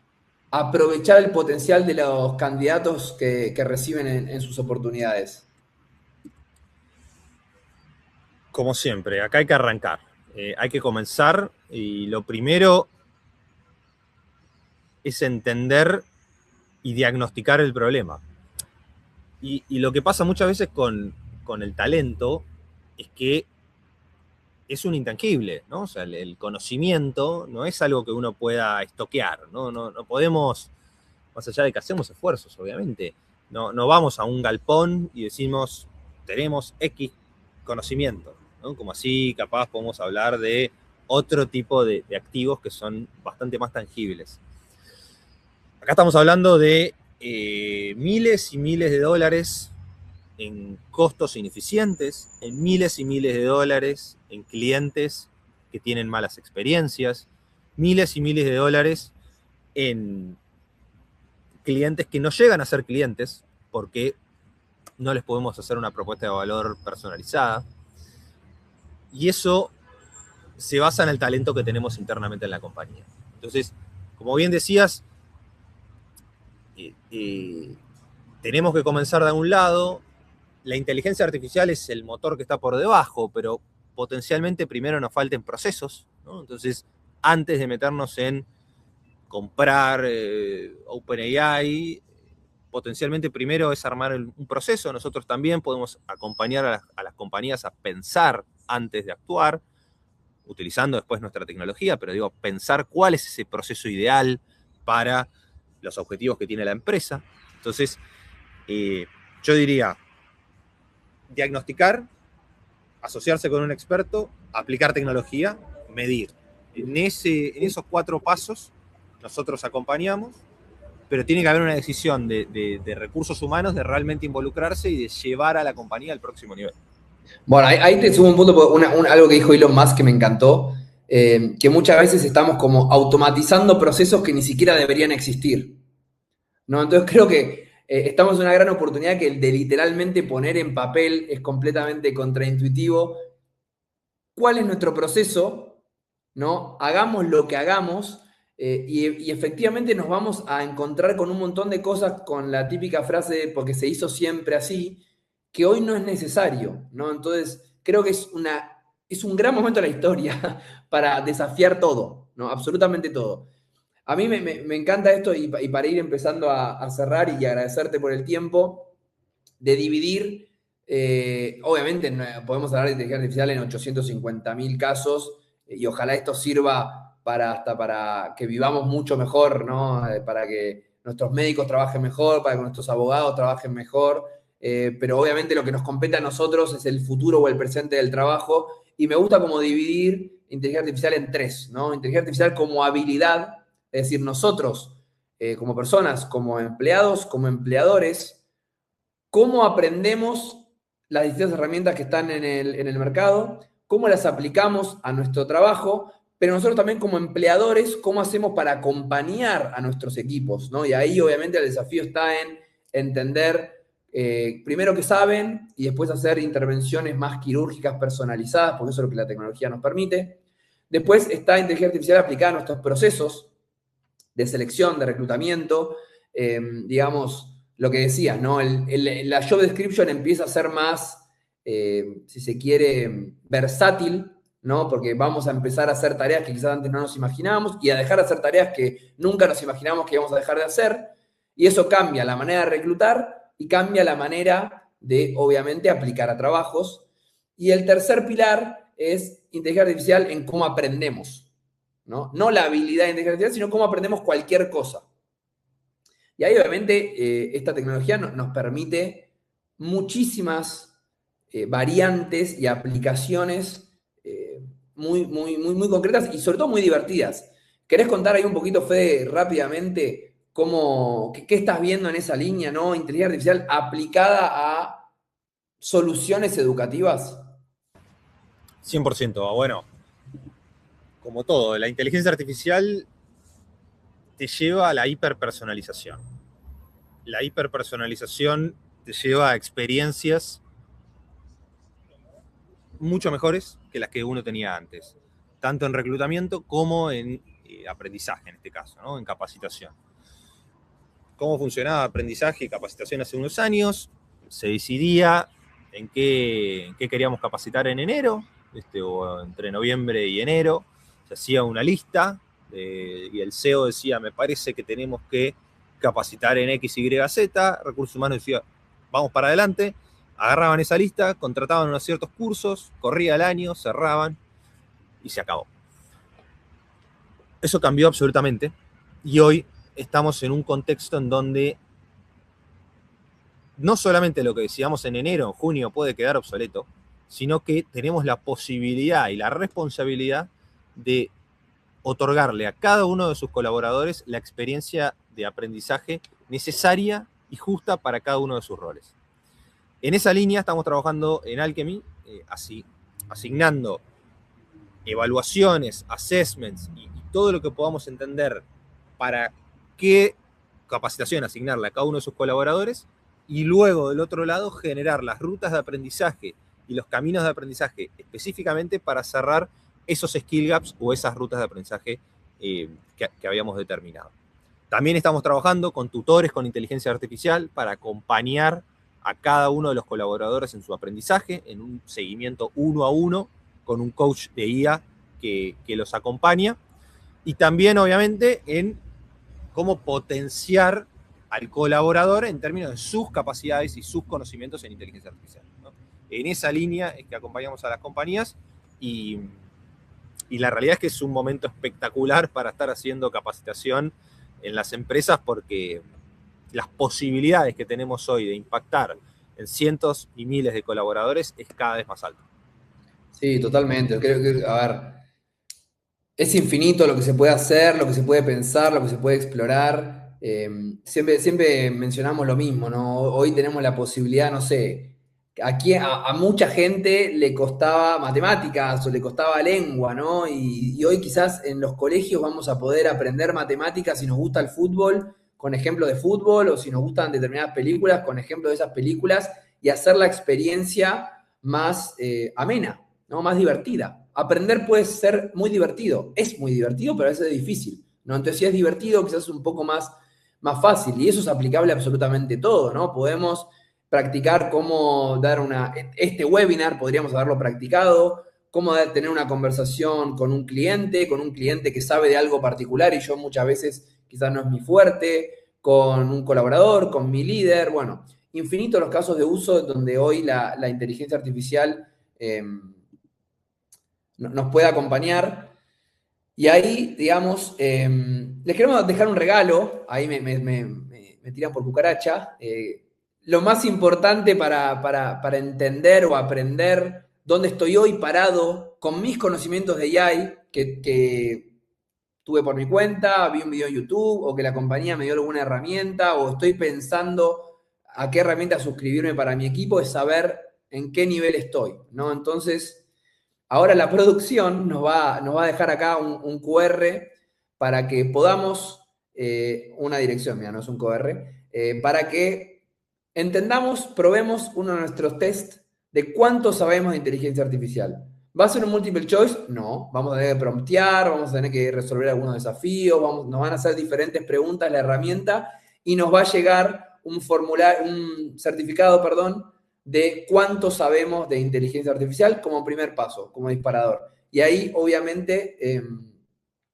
Aprovechar el potencial de los candidatos que reciben en sus oportunidades? Como siempre, acá hay que arrancar. Hay que comenzar y lo primero es entender y diagnosticar el problema. Y lo que pasa muchas veces con el talento es que es un intangible, ¿no? O sea, el conocimiento no es algo que uno pueda estoquear, ¿no? No podemos, más allá de que hacemos esfuerzos, obviamente, No vamos a un galpón y decimos, tenemos X conocimiento, ¿no? Como así capaz podemos hablar de otro tipo de activos que son bastante más tangibles. Acá estamos hablando de miles y miles de dólares en costos ineficientes, en miles y miles de dólares en clientes que tienen malas experiencias, miles y miles de dólares en clientes que no llegan a ser clientes porque no les podemos hacer una propuesta de valor personalizada. Y eso se basa en el talento que tenemos internamente en la compañía. Entonces, como bien decías, tenemos que comenzar de algún lado. La inteligencia artificial es el motor que está por debajo, pero potencialmente primero nos falten procesos, ¿no? Entonces, antes de meternos en comprar OpenAI, potencialmente primero es armar un proceso. Nosotros también podemos acompañar a las compañías a pensar antes de actuar, utilizando después nuestra tecnología, pero digo, pensar cuál es ese proceso ideal para los objetivos que tiene la empresa. Entonces, yo diría, diagnosticar, asociarse con un experto, aplicar tecnología, medir. En esos 4 pasos nosotros acompañamos, pero tiene que haber una decisión de recursos humanos de realmente involucrarse y de llevar a la compañía al próximo nivel. Bueno, ahí te sumo un punto, algo que dijo Elon Musk que me encantó, que muchas veces estamos como automatizando procesos que ni siquiera deberían existir, ¿no? Entonces creo que estamos en una gran oportunidad que el de literalmente poner en papel es completamente contraintuitivo. ¿Cuál es nuestro proceso? ¿No? Hagamos lo que hagamos y efectivamente nos vamos a encontrar con un montón de cosas con la típica frase de porque se hizo siempre así, que hoy no es necesario, ¿no? Entonces, creo que es un gran momento de la historia para desafiar todo, ¿no? Absolutamente todo. A mí me encanta esto y para ir empezando a cerrar y agradecerte por el tiempo, de dividir, obviamente podemos hablar de inteligencia artificial en 850.000 casos y ojalá esto sirva hasta para que vivamos mucho mejor, ¿no? Para que nuestros médicos trabajen mejor, para que nuestros abogados trabajen mejor, pero obviamente lo que nos compete a nosotros es el futuro o el presente del trabajo y me gusta como dividir inteligencia artificial en 3, ¿no? Inteligencia artificial como habilidad, es decir, nosotros como personas, como empleados, como empleadores, cómo aprendemos las distintas herramientas que están en el mercado, cómo las aplicamos a nuestro trabajo, pero nosotros también como empleadores, cómo hacemos para acompañar a nuestros equipos, ¿no? Y ahí obviamente el desafío está en entender primero qué saben y después hacer intervenciones más quirúrgicas personalizadas, porque eso es lo que la tecnología nos permite. Después está inteligencia artificial aplicada a nuestros procesos de selección, de reclutamiento, digamos, lo que decías, ¿no? La job description empieza a ser más, si se quiere, versátil, ¿no? Porque vamos a empezar a hacer tareas que quizás antes no nos imaginábamos y a dejar de hacer tareas que nunca nos imaginamos que íbamos a dejar de hacer. Y eso cambia la manera de reclutar y cambia la manera de, obviamente, aplicar a trabajos. Y el tercer pilar es inteligencia artificial en cómo aprendemos, ¿no? No la habilidad de inteligencia artificial, sino cómo aprendemos cualquier cosa. Y ahí obviamente esta tecnología nos permite muchísimas variantes y aplicaciones muy concretas y sobre todo muy divertidas. ¿Querés contar ahí un poquito, Fede, rápidamente qué estás viendo en esa línea, ¿no? Inteligencia artificial aplicada a soluciones educativas. 100%. Bueno, como todo, la inteligencia artificial te lleva a la hiperpersonalización. La hiperpersonalización te lleva a experiencias mucho mejores que las que uno tenía antes, tanto en reclutamiento como en aprendizaje, en este caso, ¿no? En capacitación. ¿Cómo funcionaba aprendizaje y capacitación hace unos años? Se decidía en qué queríamos capacitar en enero, o entre noviembre y enero. Se hacía una lista y el CEO decía, me parece que tenemos que capacitar en X, Y, Z. Recursos Humanos decía, vamos para adelante. Agarraban esa lista, contrataban unos ciertos cursos, corría el año, cerraban y se acabó. Eso cambió absolutamente y hoy estamos en un contexto en donde no solamente lo que decíamos en enero, en junio puede quedar obsoleto, sino que tenemos la posibilidad y la responsabilidad de otorgarle a cada uno de sus colaboradores la experiencia de aprendizaje necesaria y justa para cada uno de sus roles. En esa línea estamos trabajando en Alchemy, asignando evaluaciones, assessments y todo lo que podamos entender para qué capacitación asignarle a cada uno de sus colaboradores, y luego del otro lado generar las rutas de aprendizaje y los caminos de aprendizaje específicamente para cerrar esos skill gaps o esas rutas de aprendizaje que habíamos determinado. También estamos trabajando con tutores con inteligencia artificial para acompañar a cada uno de los colaboradores en su aprendizaje, en un seguimiento 1 a 1 con un coach de IA que los acompaña, y también obviamente en cómo potenciar al colaborador en términos de sus capacidades y sus conocimientos en inteligencia artificial, ¿no? En esa línea es que acompañamos a las compañías, y la realidad es que es un momento espectacular para estar haciendo capacitación en las empresas, porque las posibilidades que tenemos hoy de impactar en cientos y miles de colaboradores es cada vez más alto. Sí, totalmente. Creo que, a ver, es infinito lo que se puede hacer, lo que se puede pensar, lo que se puede explorar. Siempre mencionamos lo mismo, ¿no? Hoy tenemos la posibilidad, no sé, aquí a mucha gente le costaba matemáticas o le costaba lengua, ¿no? Y hoy quizás en los colegios vamos a poder aprender matemáticas si nos gusta el fútbol, con ejemplos de fútbol, o si nos gustan determinadas películas, con ejemplos de esas películas, y hacer la experiencia más amena, ¿no? Más divertida. Aprender puede ser muy divertido, es muy divertido, pero a veces es difícil, ¿no? Entonces, si es divertido, quizás es un poco más fácil, y eso es aplicable a absolutamente todo, ¿no? Podemos practicar cómo dar este webinar, podríamos haberlo practicado, cómo tener una conversación con un cliente que sabe de algo particular y yo muchas veces quizás no es mi fuerte, con un colaborador, con mi líder, bueno, infinitos los casos de uso donde hoy la inteligencia artificial nos puede acompañar. Y ahí, digamos, les queremos dejar un regalo, ahí me tiran por cucaracha. Lo más importante para entender o aprender dónde estoy hoy parado con mis conocimientos de AI que tuve por mi cuenta, vi un video en YouTube o que la compañía me dio alguna herramienta o estoy pensando a qué herramienta suscribirme para mi equipo, es saber en qué nivel estoy, ¿no? Entonces, ahora la producción nos va a dejar acá un QR para que podamos, una dirección, mira, no es un QR, para que entendamos, probemos uno de nuestros test de cuánto sabemos de inteligencia artificial. ¿Va a ser un multiple choice? No. Vamos a tener que promptear, vamos a tener que resolver algunos desafíos, nos van a hacer diferentes preguntas la herramienta y nos va a llegar un formulario, un certificado, perdón, de cuánto sabemos de inteligencia artificial como primer paso, como disparador. Y ahí, obviamente,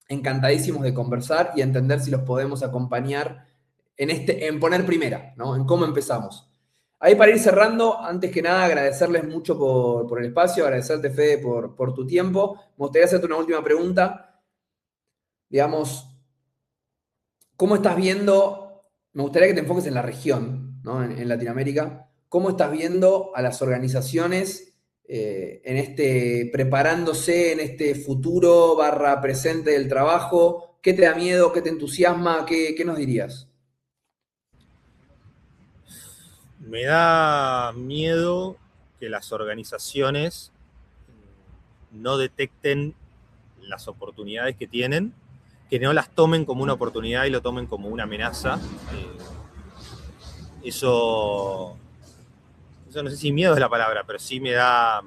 encantadísimos de conversar y entender si los podemos acompañar en poner primera, ¿no? En cómo empezamos. Ahí para ir cerrando, antes que nada agradecerles mucho por el espacio, agradecerte Fede por tu tiempo. Me gustaría hacerte una última pregunta. Digamos, ¿cómo estás viendo? Me gustaría que te enfoques en la región, ¿no? En Latinoamérica. ¿Cómo estás viendo a las organizaciones preparándose en este futuro barra presente del trabajo? ¿Qué te da miedo? ¿Qué te entusiasma? ¿Qué nos dirías? Me da miedo que las organizaciones no detecten las oportunidades que tienen, que no las tomen como una oportunidad y lo tomen como una amenaza. Eso no sé si miedo es la palabra, pero sí no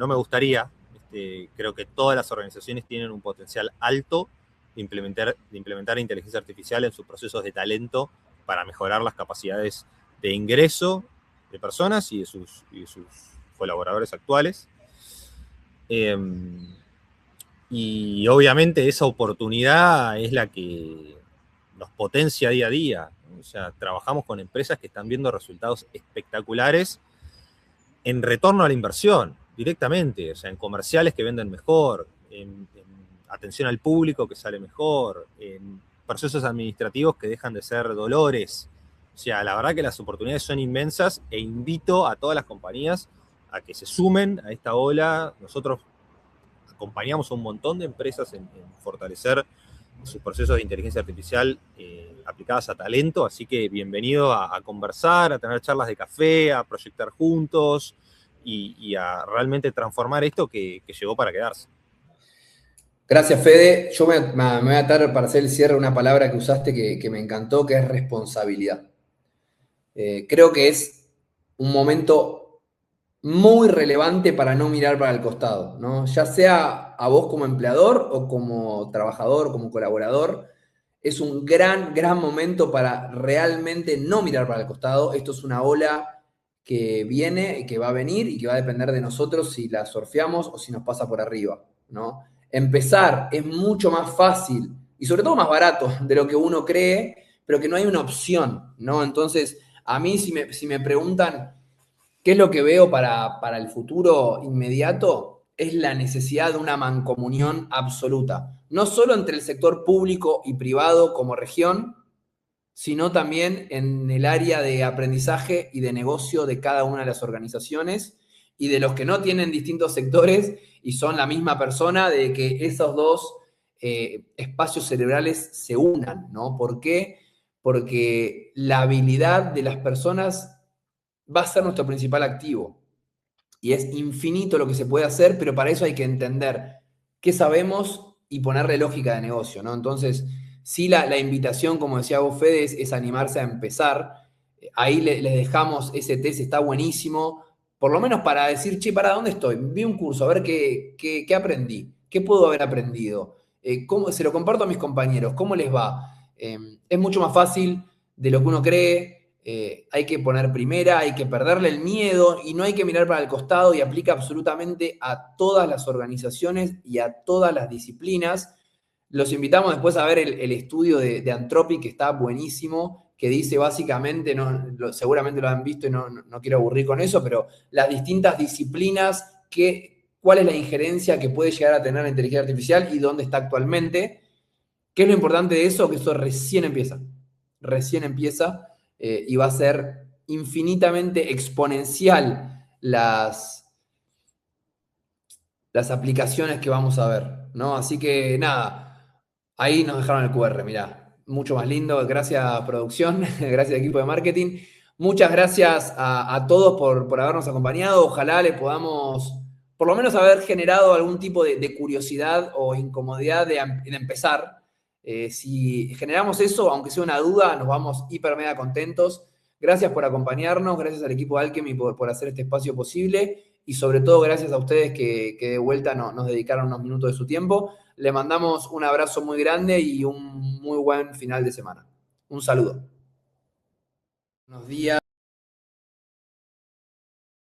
me gustaría. Creo que todas las organizaciones tienen un potencial alto de implementar inteligencia artificial en sus procesos de talento para mejorar las capacidades de ingreso de personas y de sus colaboradores actuales. Y obviamente esa oportunidad es la que nos potencia día a día. O sea, trabajamos con empresas que están viendo resultados espectaculares en retorno a la inversión, directamente. O sea, en comerciales que venden mejor, en atención al público que sale mejor, en procesos administrativos que dejan de ser dolores. O sea, la verdad que las oportunidades son inmensas e invito a todas las compañías a que se sumen a esta ola. Nosotros acompañamos a un montón de empresas en fortalecer sus procesos de inteligencia artificial aplicadas a talento, así que bienvenido a conversar, a tener charlas de café, a proyectar juntos y a realmente transformar esto que llegó para quedarse. Gracias, Fede. Yo me voy a atar para hacer el cierre una palabra que usaste que me encantó, que es responsabilidad. Creo que es un momento muy relevante para no mirar para el costado, ¿no? Ya sea a vos como empleador o como trabajador, como colaborador, es un gran momento para realmente no mirar para el costado. Esto es una ola que viene y que va a venir y que va a depender de nosotros si la surfeamos o si nos pasa por arriba, ¿no? Empezar es mucho más fácil y sobre todo más barato de lo que uno cree, pero que no hay una opción, ¿no? Entonces, a mí si me preguntan qué es lo que veo para el futuro inmediato, es la necesidad de una mancomunión absoluta, no solo entre el sector público y privado como región, sino también en el área de aprendizaje y de negocio de cada una de las organizaciones y de los que no tienen distintos sectores y son la misma persona, de que esos dos espacios cerebrales se unan, ¿no? ¿Por qué? Porque la habilidad de las personas va a ser nuestro principal activo y es infinito lo que se puede hacer, pero para eso hay que entender qué sabemos y ponerle lógica de negocio, ¿no? Entonces, sí, la invitación, como decía vos, Fede, es animarse a empezar. Ahí les dejamos ese test, está buenísimo, por lo menos para decir, che, ¿para dónde estoy? Vi un curso, a ver qué aprendí, qué puedo haber aprendido, cómo, se lo comparto a mis compañeros, cómo les va. Es mucho más fácil de lo que uno cree. Hay que poner primera, hay que perderle el miedo y no hay que mirar para el costado, y aplica absolutamente a todas las organizaciones y a todas las disciplinas. Los invitamos después a ver el estudio de Anthropic, que está buenísimo, que dice básicamente, seguramente lo han visto y no quiero aburrir con eso, pero las distintas disciplinas, cuál es la injerencia que puede llegar a tener la inteligencia artificial y dónde está actualmente. ¿Qué es lo importante de eso? Que eso recién empieza y va a ser infinitamente exponencial las aplicaciones que vamos a ver, ¿no? Así que nada, ahí nos dejaron el QR, mirá, mucho más lindo. Gracias, producción, gracias, equipo de marketing. Muchas gracias a todos por habernos acompañado. Ojalá les podamos, por lo menos, haber generado algún tipo de curiosidad o incomodidad de empezar. Si generamos eso, aunque sea una duda, nos vamos hiper mega contentos. Gracias por acompañarnos, gracias al equipo de Alchemy por hacer este espacio posible y sobre todo gracias a ustedes que de vuelta nos dedicaron unos minutos de su tiempo. Le mandamos un abrazo muy grande y un muy buen final de semana. Un saludo. Buenos días.